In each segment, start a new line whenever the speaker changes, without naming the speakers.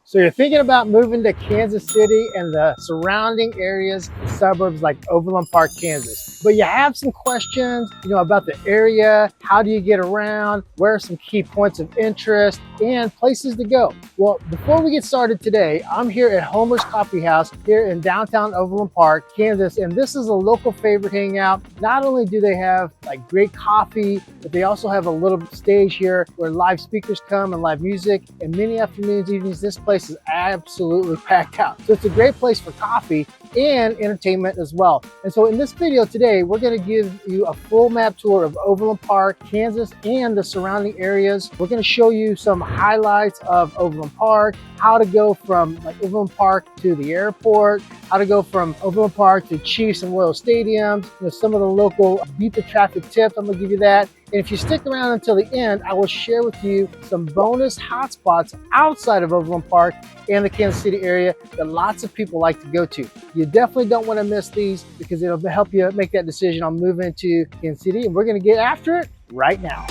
So you're thinking about moving to Kansas City and the surrounding areas, suburbs like Overland Park, Kansas. But you have some questions, about the area. How do you get around? Where are some key points of interest and places to go? Well, before we get started today, I'm here at Homer's Coffee House here in downtown Overland Park, Kansas. And this is a local favorite hangout. Not only do they have great coffee, but they also have a little stage here where live speakers come and live music. And many afternoons, evenings, this place is absolutely packed out. So it's a great place for coffee and entertainment as well. And so in this video today, we're going to give you a full map tour of Overland Park, Kansas, and the surrounding areas. We're going to show you some highlights of Overland Park, how to go from Overland Park to the airport, how to go from Overland Park to Chiefs and Royal Stadiums, some of the local beat the traffic tips. I'm going to give you that. And if you stick around until the end, I will share with you some bonus hotspots outside of Overland Park and the Kansas City area that lots of people like to go to. You definitely don't want to miss these because it'll help you make that decision on moving to Kansas City. And we're going to get after it right now.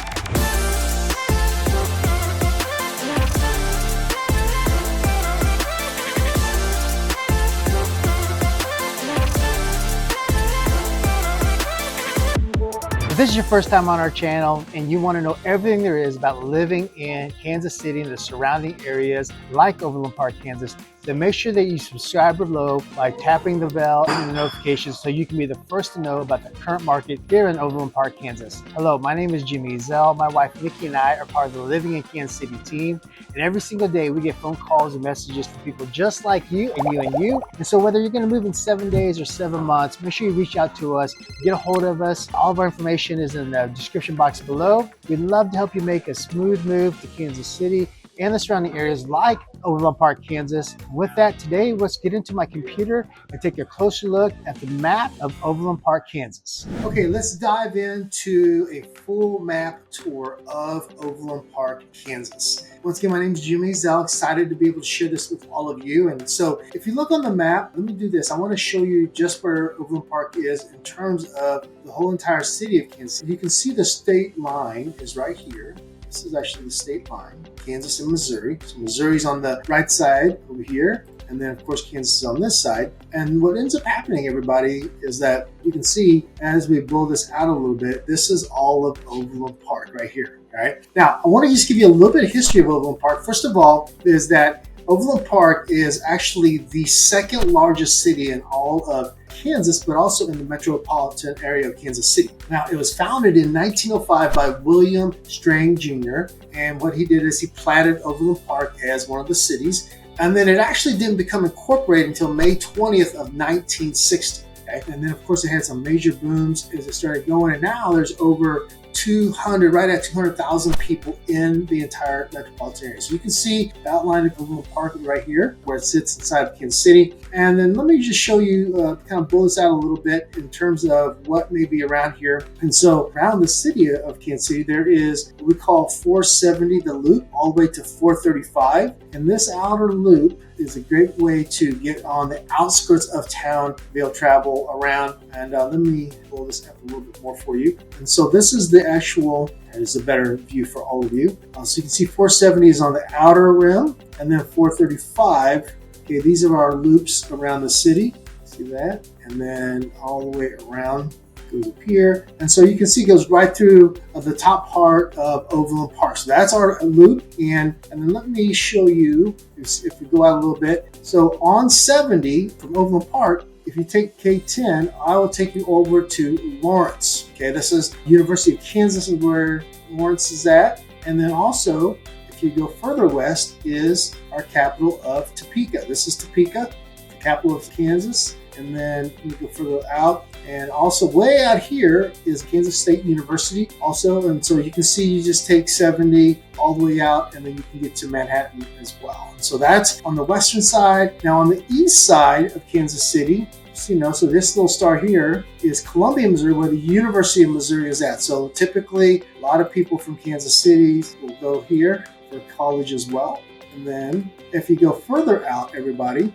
If this is your first time on our channel and you want to know everything there is about living in Kansas City and the surrounding areas like Overland Park, Kansas, then make sure that you subscribe below by tapping the bell and the notifications so you can be the first to know about the current market here in Overland Park, Kansas. Hello, my name is Jimmy Zell. My wife Nikki and I are part of the Living in Kansas City team. And every single day we get phone calls and messages from people just like you and you and you. And so whether you're going to move in 7 days or 7 months, make sure you reach out to us, get a hold of us. All of our information is in the description box below. We'd love to help you make a smooth move to Kansas City and the surrounding areas like Overland Park, Kansas. With that, today, let's get into my computer and take a closer look at the map of Overland Park, Kansas. Okay, let's dive into a full map tour of Overland Park, Kansas. Once again, my name is Jimmy Zell. Excited to be able to share this with all of you. And so if you look on the map, let me do this. I want to show you just where Overland Park is in terms of the whole entire city of Kansas. You can see the state line is right here. This is actually the state line, Kansas and Missouri. So Missouri's on the right side over here. And then of course, Kansas is on this side. And what ends up happening, everybody, is that you can see as we blow this out a little bit, this is all of Overland Park right here. All right. Now, I want to just give you a little bit of history of Overland Park. First of all, is that Overland Park is actually the second largest city in all of Kansas, but also in the metropolitan area of Kansas City. Now, it was founded in 1905 by William Strang Jr. And what he did is he platted Overland Park as one of the cities. And then it actually didn't become incorporated until May 20th of 1960. Okay? And then, of course, it had some major booms as it started going. And now there's over 200, right at 200,000 people in the entire metropolitan area. So you can see the outline of Overland Park right here, where it sits inside of Kansas City. And then let me just show you, kind of blow this out a little bit in terms of what may be around here. And so around the city of Kansas City, there is what we call 470, the loop, all the way to 435. And this outer loop is a great way to get on the outskirts of town, be able to travel around. And let me blow this up a little bit more for you. And so this is the actual, and it's a better view for all of you. So you can see 470 is on the outer rim, and then 435. Okay, these are our loops around the city. See that? And then all the way around goes up here. And so you can see it goes right through the top part of Overland Park. So that's our loop. And then let me show you, if we go out a little bit. So on 70 from Overland Park, if you take K10, I will take you over to Lawrence. Okay, this is University of Kansas is where Lawrence is at. And then also, if you go further west, is our capital of Topeka. This is Topeka, the capital of Kansas. And then you go further out. And also way out here is Kansas State University also. And so you can see you just take 70 all the way out and then you can get to Manhattan as well. And so that's on the western side. Now on the east side of Kansas City, so this little star here is Columbia, Missouri, where the University of Missouri is at. So typically a lot of people from Kansas City will go here for college as well. And then if you go further out, everybody,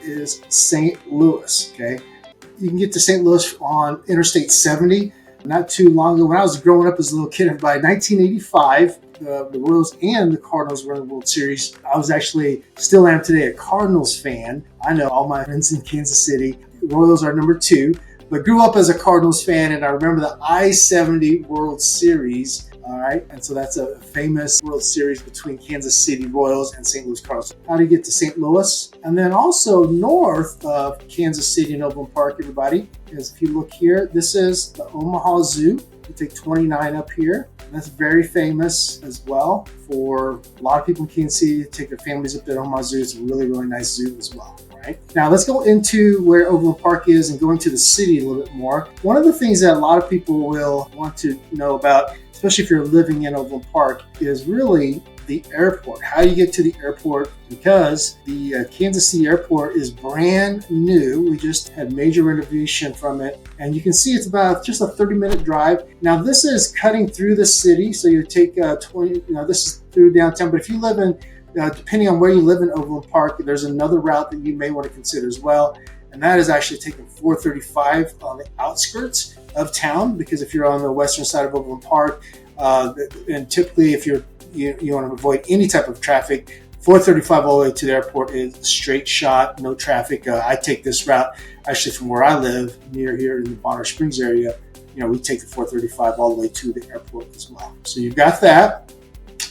is St. Louis, okay? You can get to St. Louis on Interstate 70. Not too long ago, when I was growing up as a little kid, by 1985, the Royals and the Cardinals were in the World Series, I was actually, still am today, a Cardinals fan. I know all my friends in Kansas City. Royals are number 2, but grew up as a Cardinals fan, and I remember the I-70 World Series. All right, and so that's a famous World Series between Kansas City Royals and St. Louis Cardinals. How do you get to St. Louis? And then also north of Kansas City and Overland Park, everybody, is if you look here, this is the Omaha Zoo. You take 29 up here. And that's very famous as well for a lot of people in Kansas City to take their families up to Omaha Zoo. It's a really, really nice zoo as well. Right. Now let's go into where Overland Park is and go into the city a little bit more. One of the things that a lot of people will want to know about, especially if you're living in Overland Park, is really the airport. How you get to the airport, because the Kansas City airport is brand new. We just had major renovation from it, and you can see it's about just a 30-minute drive. Now this is cutting through the city, so you take 20. This is through downtown. But if you live in depending on where you live in Overland Park, there's another route that you may want to consider as well, and that is actually taking 435 on the outskirts of town. Because if you're on the western side of Overland Park, and typically if you want to avoid any type of traffic, 435 all the way to the airport is a straight shot, no traffic. I take this route actually from where I live, near here in the Bonner Springs area. We take the 435 all the way to the airport as well. So you've got that.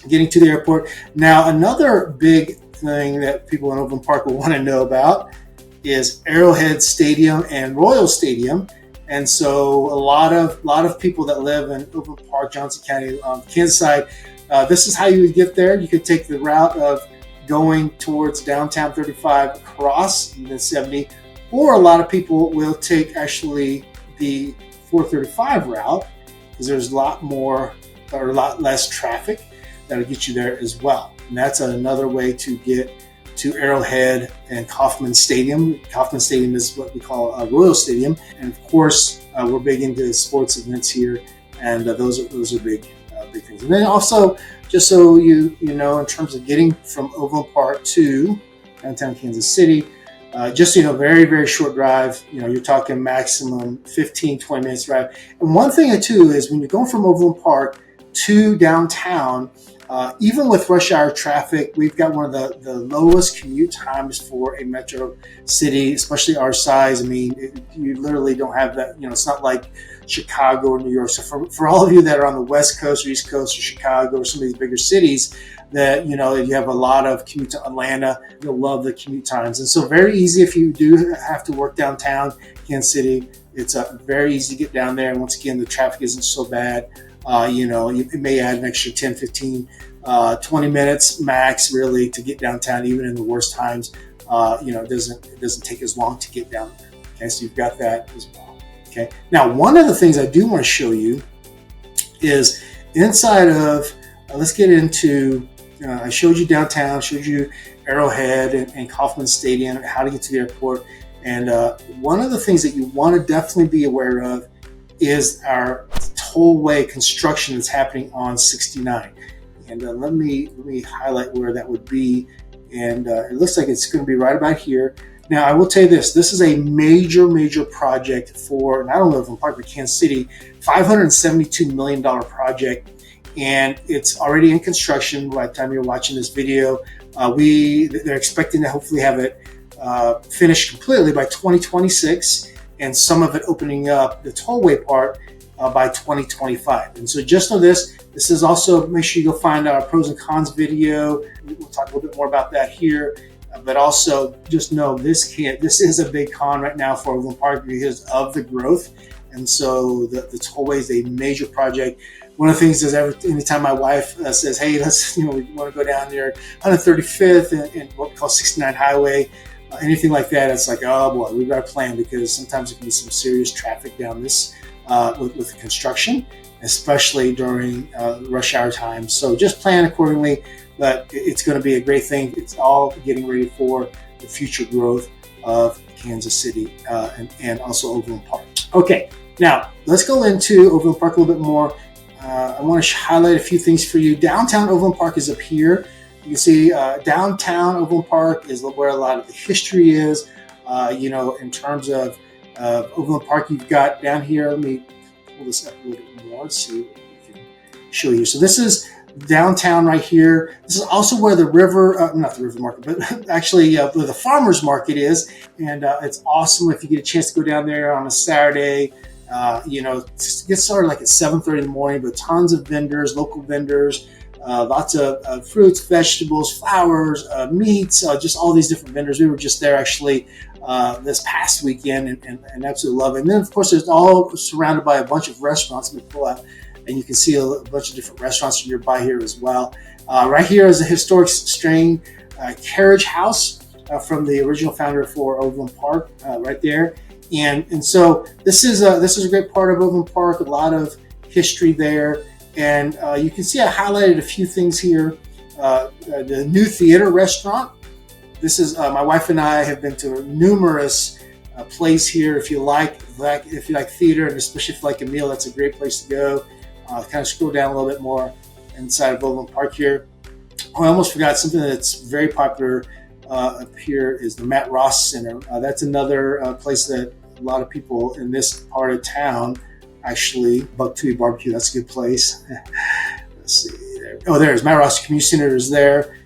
Getting to the airport. Now, another big thing that people in Overland Park will want to know about is Arrowhead Stadium and Royal Stadium. And so a lot of people that live in Overland Park, Johnson County, Kansas side, this is how you would get there. You could take the route of going towards downtown 35 across the 70, or a lot of people will take actually the 435 route, because there's a lot less traffic. That'll get you there as well. And that's another way to get to Arrowhead and Kauffman Stadium. Kauffman Stadium is what we call a Royal Stadium. And of course, we're big into sports events here, and those are big things. And then also, just so you know, in terms of getting from Overland Park to downtown Kansas City, just very, very short drive. You're talking maximum 15, 20 minutes drive. And one thing too is when you're going from Overland Park to downtown, even with rush hour traffic, we've got one of the lowest commute times for a metro city, especially our size. I mean, you literally don't have that. It's not like Chicago or New York. So for all of you that are on the West Coast or East Coast or Chicago or some of these bigger cities, that you have a lot of commute to Atlanta, you'll love the commute times. And so very easy if you do have to work downtown Kansas City. It's very easy to get down there. And once again, the traffic isn't so bad. It may add an extra 10, 15, 20 minutes max really to get downtown, even in the worst times. It doesn't take as long to get down there. Okay, so you've got that as well. Okay, now one of the things I do want to show you is inside of, let's get into, I showed you downtown, showed you Arrowhead and Kauffman Stadium, how to get to the airport. And one of the things that you want to definitely be aware of is our tollway construction that's happening on 69. And let me highlight where that would be. And it looks like it's going to be right about here. Now, I will tell you this is a major project for not only Overland Park, but Kansas City, $572 million project. And it's already in construction by the time you're watching this video. They're expecting to hopefully have it finished completely by 2026, and some of it opening up the tollway part by 2025. And so just know this is also, make sure you go find our pros and cons video. We'll talk a little bit more about that here, but also just know this is a big con right now for Overland Park because of the growth. And so the tollway is a major project. One of the things is anytime my wife says, hey, let's, we want to go down there 135th and what we call 69 highway, anything like that, it's like, oh boy, we've got a plan, because sometimes it can be some serious traffic down this with the construction, especially during rush hour time. So just plan accordingly, but it's going to be a great thing. It's all getting ready for the future growth of Kansas City and also Overland Park. Okay, now let's go into Overland Park a little bit more. I want to highlight a few things for you. Downtown Overland Park is up here. You can see downtown Overland Park is where a lot of the history is. In terms of Overland Park, you've got down here, let me pull this up a little bit more. Let's see what we can show you. So this is downtown right here. This is also where the river, not the river market, but actually where the farmer's market is. And it's awesome if you get a chance to go down there on a Saturday. Just get started like at 7:30 in the morning, but tons of vendors, local vendors, lots of fruits, vegetables, flowers, meats, just all these different vendors. We were just there actually this past weekend and absolutely love it. And then of course it's all surrounded by a bunch of restaurants. Let me pull out, and you can see a bunch of different restaurants nearby here as well. Right here is a historic Strang carriage house from the original founder for Overland Park, right there. And so this is a great part of Overland Park. A lot of history there, and you can see I highlighted a few things here. The new theater restaurant. This is my wife and I have been to numerous plays here. If you like theater, and especially if you like a meal, that's a great place to go. Kind of scroll down a little bit more inside of Overland Park here. Oh, I almost forgot something that's very popular up here is the Matt Ross Center. That's another place that a lot of people in this part of town actually. Buck-Tooie Barbecue, that's a good place. Let's see there. Oh, there's Matt Ross Community Center is there.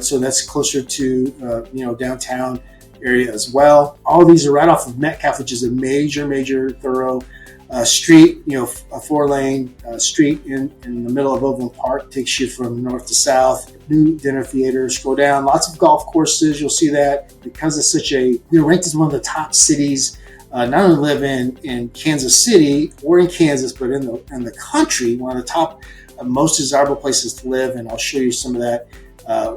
So that's closer to downtown area as well. All these are right off of Metcalf, which is a major thorough street, a 4-lane street in the middle of Overland Park. Takes you from north to south. New dinner theaters. Scroll down. Lots of golf courses. You'll see that because it's such ranked as one of the top cities. Not only live in Kansas City or in Kansas, but in the country, one of the top most desirable places to live. And I'll show you some of that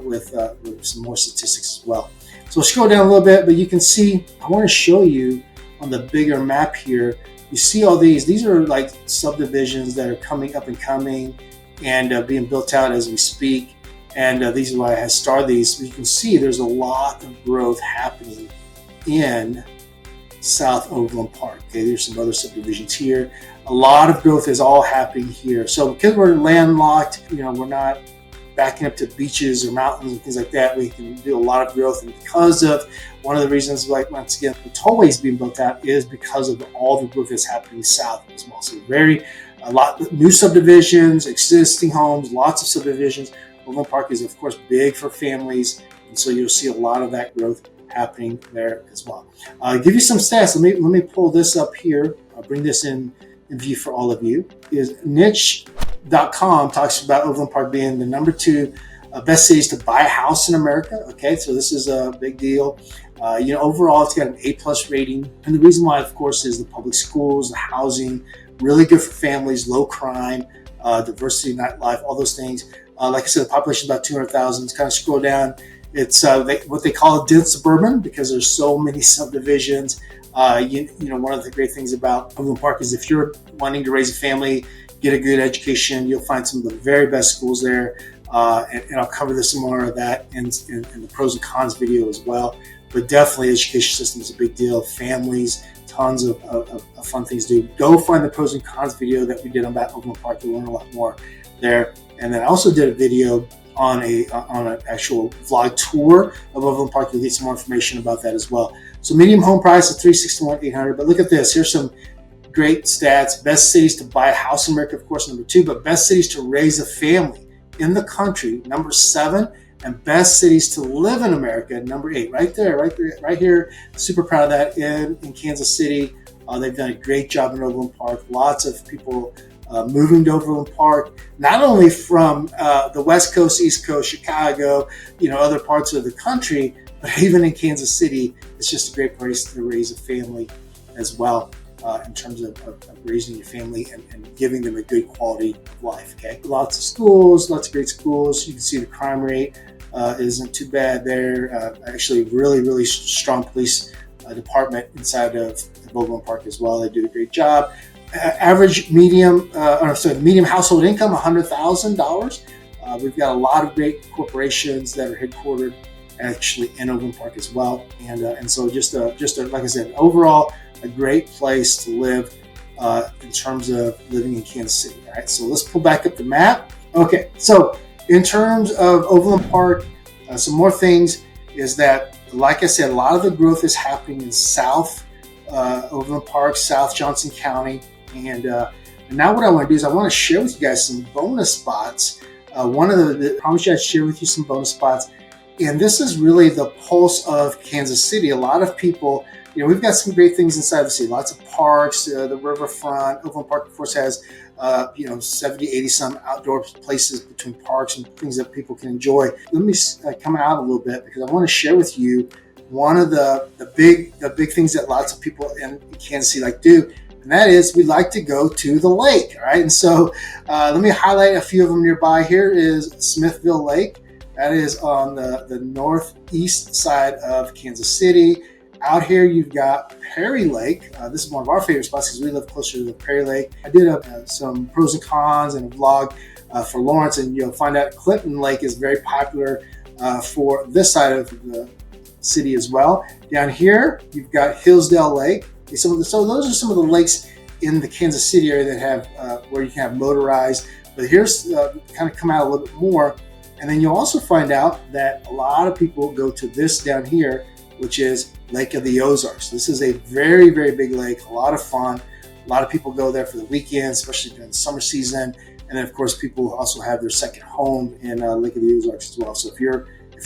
with some more statistics as well. So scroll down a little bit, but you can see, I want to show you on the bigger map here. You see all these are like subdivisions that are coming up and coming and being built out as we speak. And these are why I starred these. But you can see there's a lot of growth happening in South Overland Park. Okay, there's some other subdivisions here. A lot of growth is all happening here. So because we're landlocked, we're not backing up to beaches or mountains and things like that. We can do a lot of growth, and because of one of the reasons, like once again, the tollways being built out is because of all the growth that's happening south as well. So a lot of new subdivisions, existing homes, lots of subdivisions. Overland Park is of course big for families, and so you'll see a lot of that growth happening there as well. I'll give you some stats. Let me pull this up here. I'll bring this in view for all of you. Is niche.com talks about Overland Park being the number 2 best cities to buy a house in America. Okay, so this is a big deal. Overall, it's got an A+ rating, and the reason why, of course, is the public schools, the housing, really good for families, low crime, diversity, nightlife, all those things. Like I said, the population is about 200,000. It's kind of scroll down. It's what they call a dense suburban because there's so many subdivisions. One of the great things about Overland Park is if you're wanting to raise a family, get a good education, you'll find some of the very best schools there. And I'll cover this some more of that in the pros and cons video as well. But definitely, education system is a big deal. Families, tons of fun things to do. Go find the pros and cons video that we did about Overland Park to learn a lot more there. And then I also did a video on an actual vlog tour of Overland Park. You'll get some more information about that as well. So medium home price of $361,800. But look at this. Here's some great stats. Best cities to buy a house in America, of course, number 2. But best cities to raise a family in the country, number 7. And best cities to live in America, number 8. Right there, right here. Super proud of that in Kansas City. They've done a great job in Overland Park. Lots of people moving to Overland Park, not only from the West Coast, East Coast, Chicago, other parts of the country, but even in Kansas City. It's just a great place to raise a family as well, in terms of raising your family and giving them a good quality of life. Okay, lots of schools, lots of great schools. You can see the crime rate isn't too bad there. Actually, really strong police department inside of Overland Park as well. They do a great job. Average medium household income, $100,000. We've got a lot of great corporations that are headquartered actually in Overland Park as well, and so just like I said, overall a great place to live in terms of living in Kansas City. All right, so let's pull back up the map. Okay, so in terms of Overland Park, some more things is that, like I said, a lot of the growth is happening in South Overland Park, South Johnson County. And now what I want to do is I want to share with you guys some bonus spots One of I promise you I'd share with you some bonus spots. And this is really the pulse of Kansas City. A lot of people, we've got some great things inside the city. Lots of parks, the riverfront. Overland Park, of course, has 70, 80 some outdoor places between parks and things that people can enjoy. Let me come out a little bit because I want to share with you one of the big things that lots of people in Kansas City like to do, and that is we like to go to the lake. All right, and so let me highlight a few of them nearby. Here is Smithville Lake. That is on the northeast side of Kansas City. Out here, you've got Perry Lake. This is one of our favorite spots because we live closer to the Perry Lake. I did some pros and cons and a vlog for Lawrence, and you'll find out Clinton Lake is very popular for this side of the city as well. Down here, you've got Hillsdale Lake. So those are some of the lakes in the Kansas City area that have where you can have motorized. But here's kind of come out a little bit more. And then you'll also find out that a lot of people go to this down here, which is Lake of the Ozarks. This is a very, very big lake, a lot of fun. A lot of people go there for the weekends, especially during the summer season. And then, of course, people also have their second home in Lake of the Ozarks as well. So if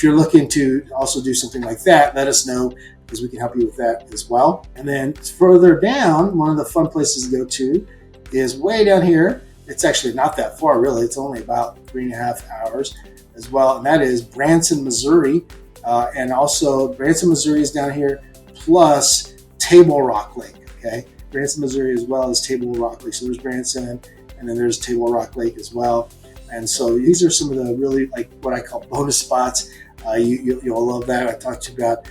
you're looking to also do something like that, let us know because we can help you with that as well. And then further down, one of the fun places to go to is way down here. It's actually not that far, really. It's only about 3.5 hours as well, and that is Branson, Missouri. And also Branson, Missouri is down here, plus Table Rock Lake, okay? Branson, Missouri, as well as Table Rock Lake. So there's Branson, and then there's Table Rock Lake as well. And so these are some of the really, like, what I call bonus spots. You'll love that. I talked to you about,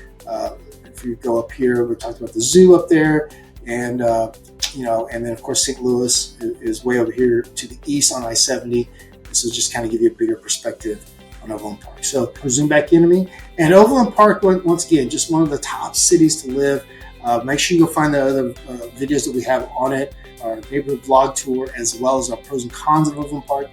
if you go up here, we talked about the zoo up there, and and then of course St. Louis is way over here to the east on I-70. So just kind of give you a bigger perspective on Overland Park. So zoom back into me. And Overland Park, once again, just one of the top cities to live. Make sure you go find the other videos that we have on it, our neighborhood vlog tour, as well as our pros and cons of Overland Park.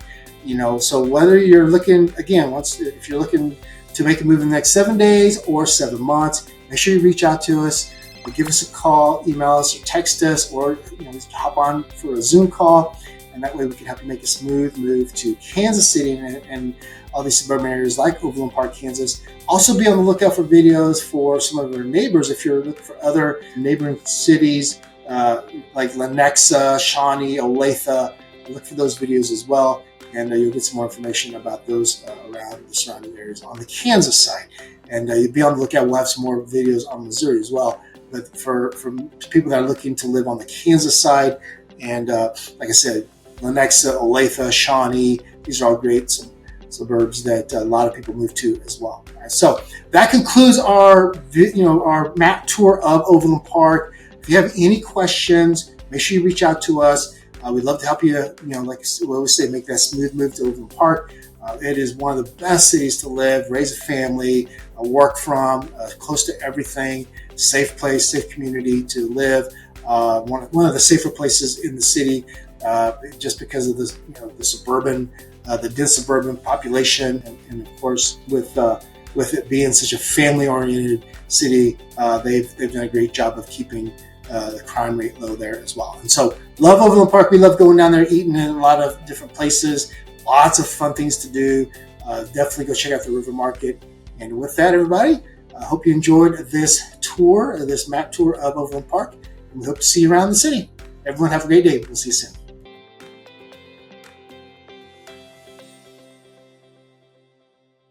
So whether you're looking, again, if you're looking to make a move in the next 7 days or 7 months, make sure you reach out to us. Give us a call, email us, or text us, or just hop on for a Zoom call. And that way we can help you make a smooth move to Kansas City and all these suburban areas like Overland Park, Kansas. Also be on the lookout for videos for some of our neighbors. If you're looking for other neighboring cities like Lenexa, Shawnee, Olathe, look for those videos as well. And you'll get some more information about those around the surrounding areas on the Kansas side. And you'll be on the lookout. We'll have some more videos on Missouri as well. But for people that are looking to live on the Kansas side, and like I said, Lenexa, Olathe, Shawnee, these are all great suburbs that a lot of people move to as well. All right, so that concludes our map tour of Overland Park. If you have any questions, make sure you reach out to us. We'd love to help you. Like we always say, make that smooth move to Overland Park. It is one of the best cities to live, raise a family, work from, close to everything, safe place, safe community to live. One of the safer places in the city, just because of the suburban, the dense suburban population, and of course with it being such a family-oriented city, they've done a great job of keeping the crime rate low there as well. And so, love Overland Park. We love going down there, eating in a lot of different places. Lots of fun things to do. Definitely go check out the River Market. And with that, everybody, I hope you enjoyed this tour, this map tour of Overland Park. And we hope to see you around the city. Everyone have a great day. We'll see you soon.